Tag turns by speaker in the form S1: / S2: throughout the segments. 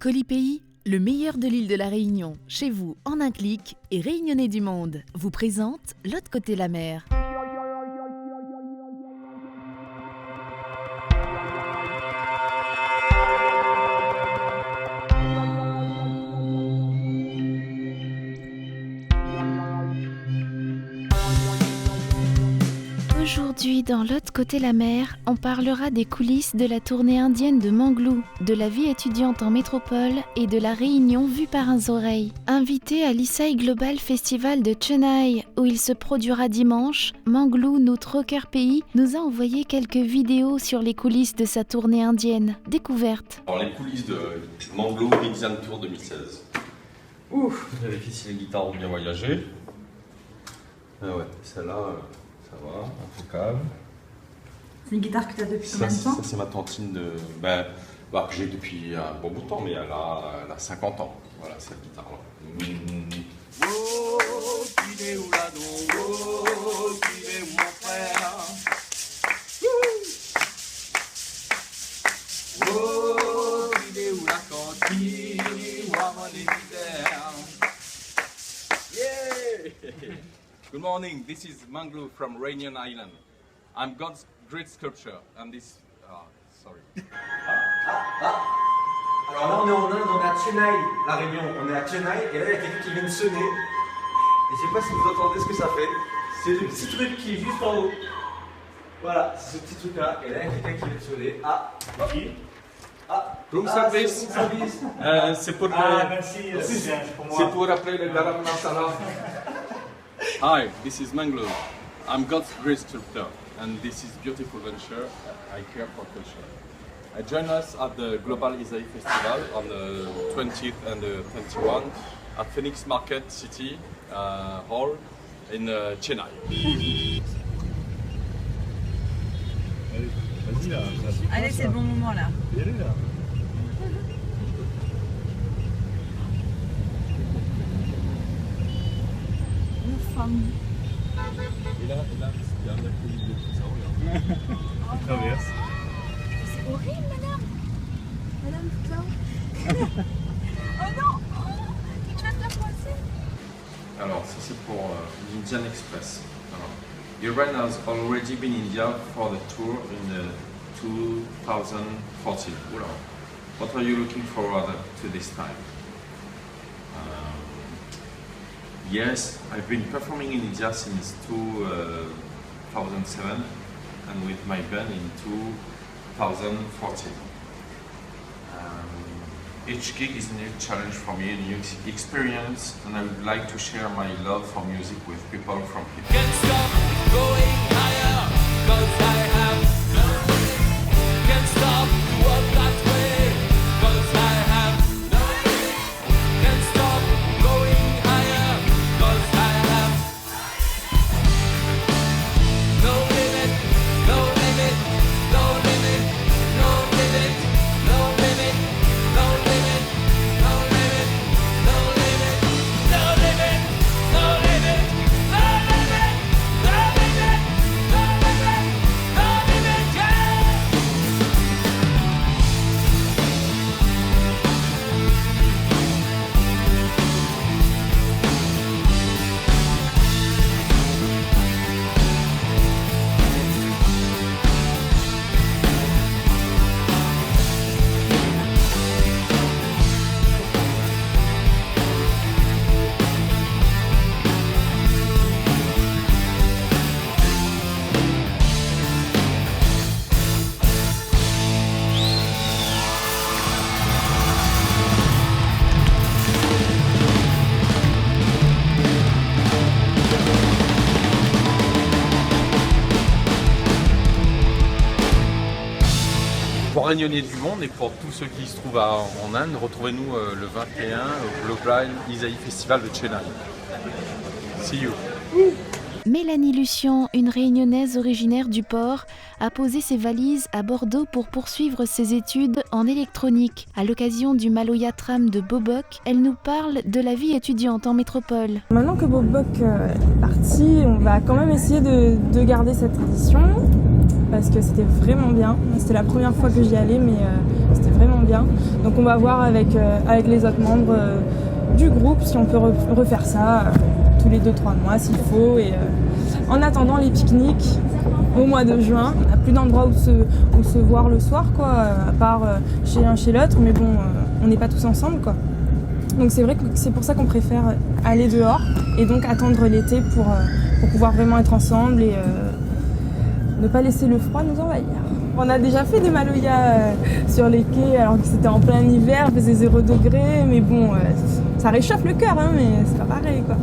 S1: Colipays, le meilleur de l'île de la Réunion, chez vous en un clic et Réunionnais du monde, vous présente L'autre côté la mer. Aujourd'hui, dans L'autre côté la mer, on parlera des coulisses de la tournée indienne de Manglou, de la vie étudiante en métropole et de la Réunion vue par un oreille. Invité à l'Isai Global Festival de Chennai, où il se produira dimanche, Manglou, notre rocker pays, nous a envoyé quelques vidéos sur les coulisses de sa tournée indienne. Découverte.
S2: Alors les coulisses de Manglou Indian Tour 2016. Ouf, vérifier si les guitares ont bien voyagé. Ah ouais, celle-là... ça va, impeccable.
S3: C'est une guitare que tu as depuis combien de temps?
S2: Ça c'est ma tantine que j'ai depuis un bon bout de temps, mais elle a 50 ans. Voilà, cette guitare-là. Oh, il est où l'adon? Oh, il est où mon frère? Oh, il est où la cantine? Où mon évidère? Yeah! Good morning, this is Manglou from Réunion Island. I'm God's great sculpture and this... sorry.
S4: Alors là on est en Inde, on est à Chennai, la Réunion, on est à Chennai et là il y a quelqu'un qui vient de sonner. Et je sais pas si vous entendez ce que ça fait. C'est le petit truc qui est juste en haut. Voilà, c'est ce petit truc là. Et là il y a quelqu'un qui vient de sonner. Ah, qui?
S2: Room service. C'est pour...
S4: merci, c'est pour moi.
S2: C'est pour appeler le garam masala. Hi, this is Manglou. I'm God's great sculptor, and this is beautiful venture. I care for culture. I join us at the Global Isai Festival on the 20th and the 21st at Phoenix Market City Hall in Chennai.
S3: Allez, c'est le bon moment là.
S2: Et là, il y a un accueil de tout ça, regarde. Traverse.
S3: C'est horrible, madame. Madame Claude. Oh non, tu vas te faire coincer.
S2: Alors, ça c'est pour l'Indian Express. Alors, Iran has already been in India for the tour in 2014. Oula. What are you looking forward to this time? Yes, I've been performing in India since 2007 and with my band in 2014. Each gig is a new challenge for me, a new experience, and I would like to share my love for music with people from here. Can't stop going higher, 'cause I have no limit. Can't stop to walk that way, 'cause I have no limit. Can't stop going higher, 'cause I have no limit, no limit, no limit, no limit, no limit, no limit, no limit, no limit, no limit, no limit, no limit, no limit, no limit, no limit, yeah! Pour Réunionnais du monde et pour tous ceux qui se trouvent en Inde, retrouvez-nous le 21 au Global Isai Festival de Chennai. See you.
S1: Mélanie Lucien, une réunionnaise originaire du port, a posé ses valises à Bordeaux pour poursuivre ses études en électronique. À l'occasion du Maloya-tram de Bobok, elle nous parle de la vie étudiante en métropole.
S5: Maintenant que Bobok est parti, on va quand même essayer de garder cette tradition parce que c'était vraiment bien. C'était la première fois que j'y allais, mais c'était vraiment bien. bien. Donc on va voir avec les autres membres du groupe si on peut refaire ça tous les 2-3 mois s'il faut. Et en attendant les pique-niques au mois de juin, on n'a plus d'endroit où se voir le soir, quoi, à part chez l'un chez l'autre, mais bon, on n'est pas tous ensemble, quoi. Donc c'est vrai que c'est pour ça qu'on préfère aller dehors et donc attendre l'été pour pouvoir vraiment être ensemble et ne pas laisser le froid nous envahir. On a déjà fait des maloyas sur les quais alors que c'était en plein hiver, il faisait 0 degré, mais bon, ça réchauffe le cœur, hein, mais c'est pas pareil, quoi.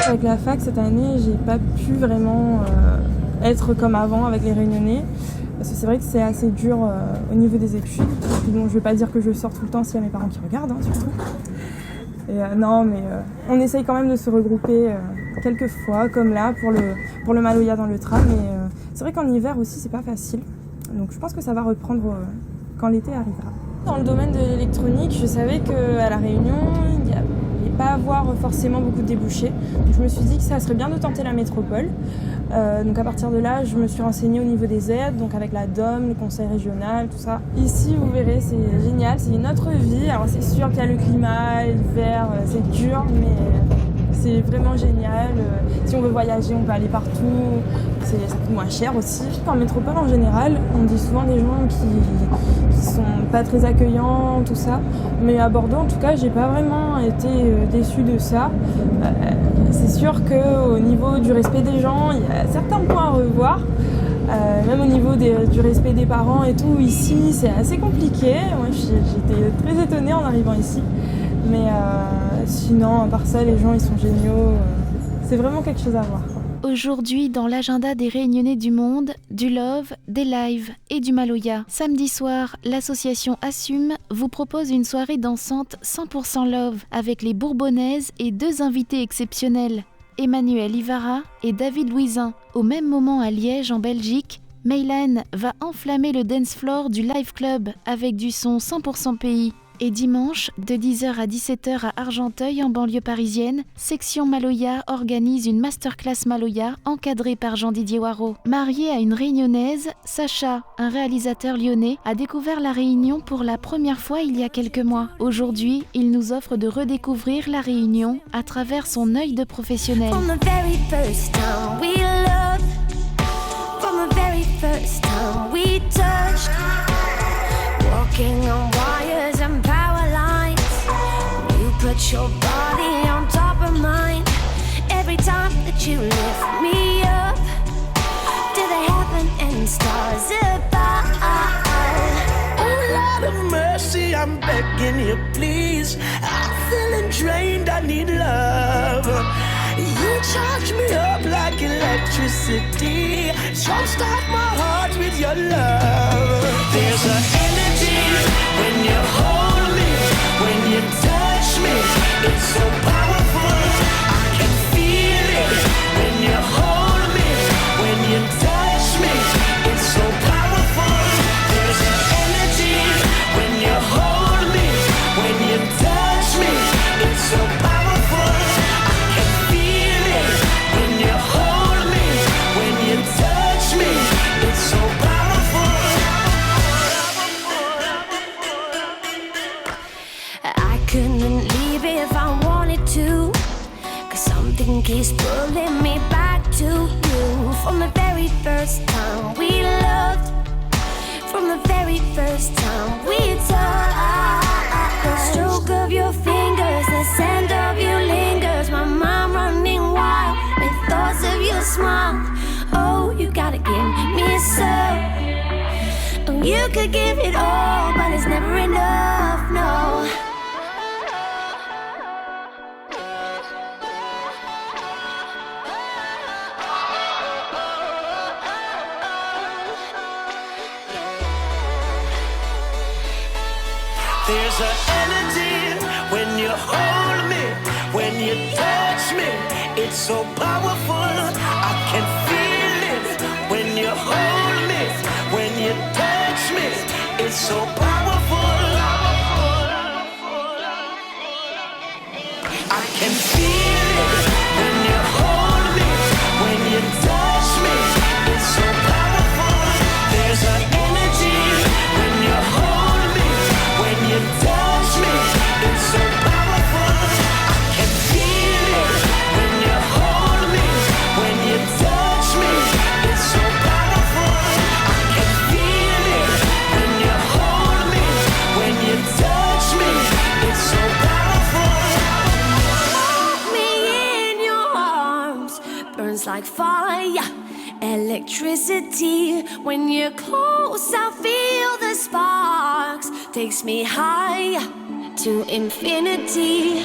S5: Avec la fac cette année, j'ai pas pu vraiment être comme avant avec les Réunionnais parce que c'est vrai que c'est assez dur au niveau des études. Bon, je vais pas dire que je sors tout le temps s'il y a mes parents qui regardent, hein, surtout. Et non, mais on essaye quand même de se regrouper quelques fois, comme là pour le Maloya dans le tram. Mais c'est vrai qu'en hiver aussi, c'est pas facile. Donc je pense que ça va reprendre quand l'été arrivera. Dans le domaine de l'électronique, je savais qu'à La Réunion, il n'y allait pas avoir forcément beaucoup de débouchés. Donc je me suis dit que ça serait bien de tenter la métropole. Donc à partir de là, je me suis renseignée au niveau des aides, donc avec la DOM, le conseil régional, tout ça. Ici, vous verrez, c'est génial, c'est une autre vie. Alors c'est sûr qu'il y a le climat, l'hiver, c'est dur, mais c'est vraiment génial. Si on veut voyager, on peut aller partout. Ça coûte moins cher aussi. En métropole, en général, on dit souvent des gens qui sont pas très accueillants, tout ça. Mais à Bordeaux, en tout cas, j'ai pas vraiment été déçue de ça. C'est sûr qu'au niveau du respect des gens, il y a certains points à revoir. Même au niveau du respect des parents et tout, ici, c'est assez compliqué. Moi, j'étais très étonnée en arrivant ici. Mais sinon, à part ça, les gens, ils sont géniaux. C'est vraiment quelque chose à voir, quoi.
S1: Aujourd'hui, dans l'agenda des Réunionnais du monde, du love, des lives et du Maloya. Samedi soir, l'association Assume vous propose une soirée dansante 100% love avec les Bourbonnaises et 2 invités exceptionnels, Emmanuel Ivara et David Louisin. Au même moment à Liège, en Belgique, Meylan va enflammer le dance floor du Live Club avec du son 100% pays. Et dimanche, de 10h à 17h à Argenteuil, en banlieue parisienne, Section Maloya organise une masterclass Maloya encadrée par Jean-Didier Waro. Marié à une Réunionnaise, Sacha, un réalisateur lyonnais, a découvert la Réunion pour la première fois il y a quelques mois. Aujourd'hui, il nous offre de redécouvrir la Réunion à travers son œil de professionnel.
S6: From the very first time we loved, from the very first time we touched, walking on wires and power lines, you put your body on top of mine. Every time that you lift me up to the heaven and stars above.
S7: Oh Lord of mercy, I'm begging you please, I'm feeling drained, I need love. You charge me up like electricity, jumpstart my heart with your love. There's an energy when you hold me, when you touch me, it's so powerful, I can feel it. When you hold me, when you touch me, it's so powerful. There's an energy when you hold me, when you touch me, it's so powerful, I can feel it. When you hold me, when you touch me, it's so powerful.
S6: I couldn't leave if I wanted to, 'cause something keeps pulling me back to you. From the very first time we loved, from the very first time we touched, the stroke of your fingers, the scent of you lingers, my mind running wild with thoughts of your smile. Oh, you gotta give me some. You could give it all, but it's never enough, no.
S7: There's an energy when you hold me, when you touch me. It's so powerful, I can feel it. When you hold me, when you touch me, it's so powerful. I can feel it when you hold me, when you touch me. It's so powerful. There's an energy when you hold me, when you touch me. It's so powerful. I can feel it when you hold me, when you touch me. It's so powerful. I can feel it when you hold me, when you touch me. It's so powerful.
S6: Me in your arms burns like fire, electricity. When you're close, I feel the sparks. Takes me higher to infinity.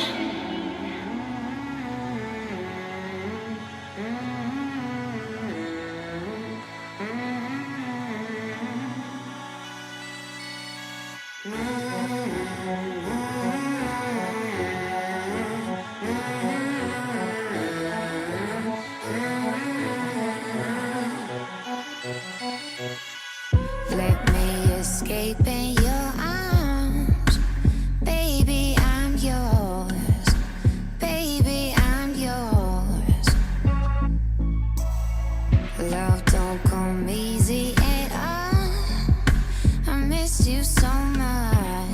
S8: Let me escape in your arms. Baby, I'm yours. Baby, I'm yours. Love don't come easy at all. I miss you so much.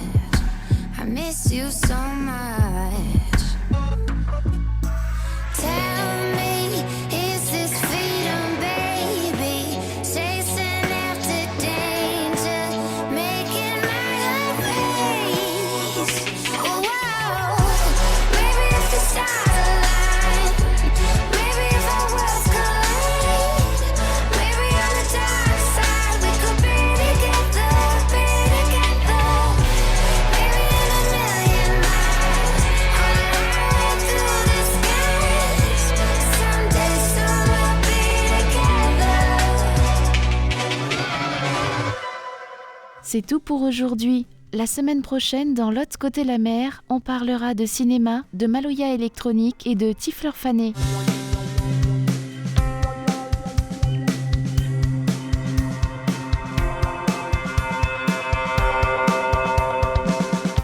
S8: I miss you so much. Tell me, is this freedom, baby? Chasing after danger, making my own ways. Whoa, maybe if the stars align, maybe if our worlds collide, maybe on the dark side we could be together, be together. Maybe in a million miles, on our way through the skies. Someday, soon we'll be together.
S1: C'est tout pour aujourd'hui. La semaine prochaine, dans l'autre côté la mer, on parlera de cinéma, de Maloya électronique et de Tifleur Fané.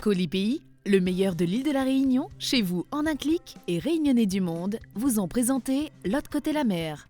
S9: Colipi, le meilleur de l'île de la Réunion, chez vous en un clic et Réunionnais du monde, vous ont présenté l'autre côté la mer.